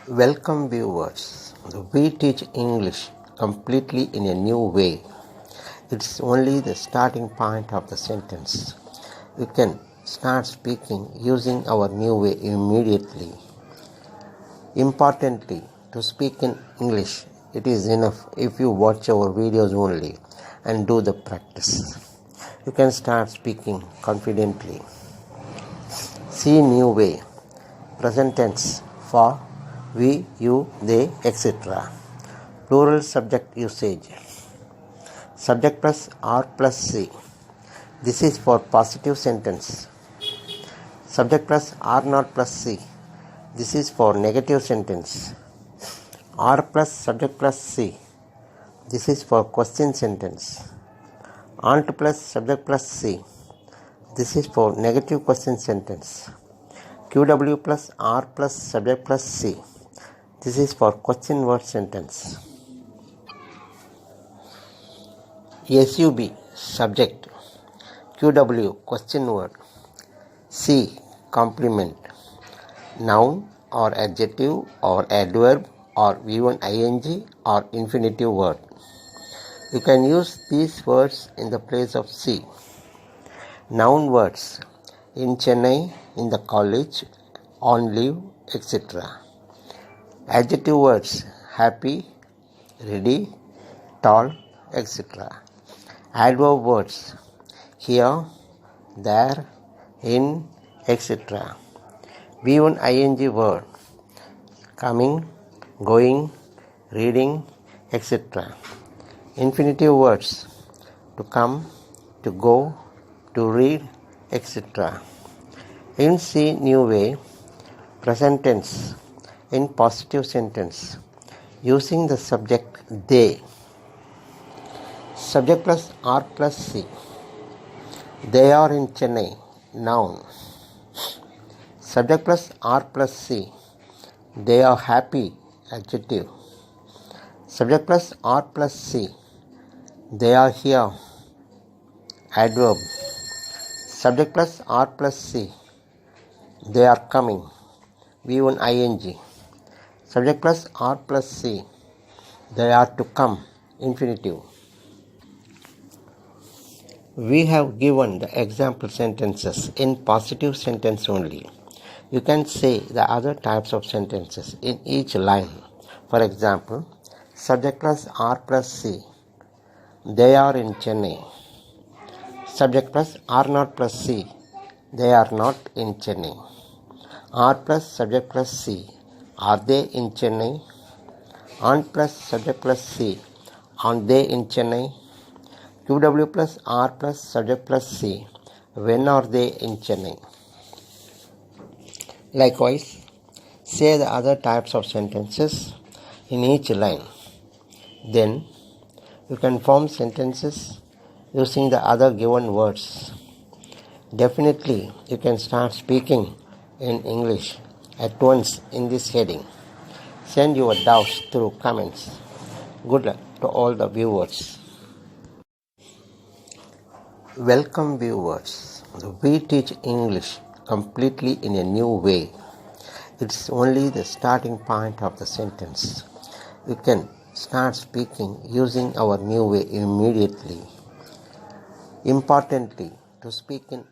Welcome viewers. We teach English completely in a new way. It's only the starting point of the sentence. You can start speaking using our new way immediately. Importantly, to speak in English, it is enough if you watch our videos only and do the practice. You can start speaking confidently. See new way. Present tense for we, you, they, etc. Plural subject usage. Subject plus R plus C. This is for positive sentence. Subject plus R naught plus C. This is for negative sentence. R plus subject plus C. This is for question sentence. Ant plus subject plus C. This is for negative question sentence. QW plus R plus subject plus C. This is for question word sentence. SUB subject, QW question word, C complement, noun or adjective or adverb or V1 ing or infinitive word. You can use these words in the place of C. Noun words, in Chennai, in the college, on leave, etc. Adjective words, happy, ready, tall, etc. Adverb words, here, there, in, etc. V1 ing word, coming, going, reading, etc. Infinitive words, to come, to go, to read, etc. In C new way, present tense, in positive sentence, using the subject they. Subject plus R plus C. They are in Chennai, noun. Subject plus R plus C. They are happy, adjective. Subject plus R plus C. They are here, adverb. Subject plus R plus C. They are coming, V1 ing. Subject plus R plus C. They are to come, infinitive. We have given the example sentences in positive sentence only. You can say the other types of sentences in each line. For example, subject plus R plus C. They are in Chennai. Subject plus R naught plus C. They are not in Chennai. R plus subject plus C. Are they in Chennai? Ant plus subject plus C. Aren't they in Chennai? QW plus R plus subject plus C. When are they in Chennai? Likewise, say the other types of sentences in each line. Then, you can form sentences using the other given words. Definitely, you can start speaking in English at once in this heading. Send your doubts through comments. Good luck to all the viewers. Welcome viewers. We teach English completely in a new way. It's only the starting point of the sentence. You can start speaking using our new way immediately. Importantly, to speak in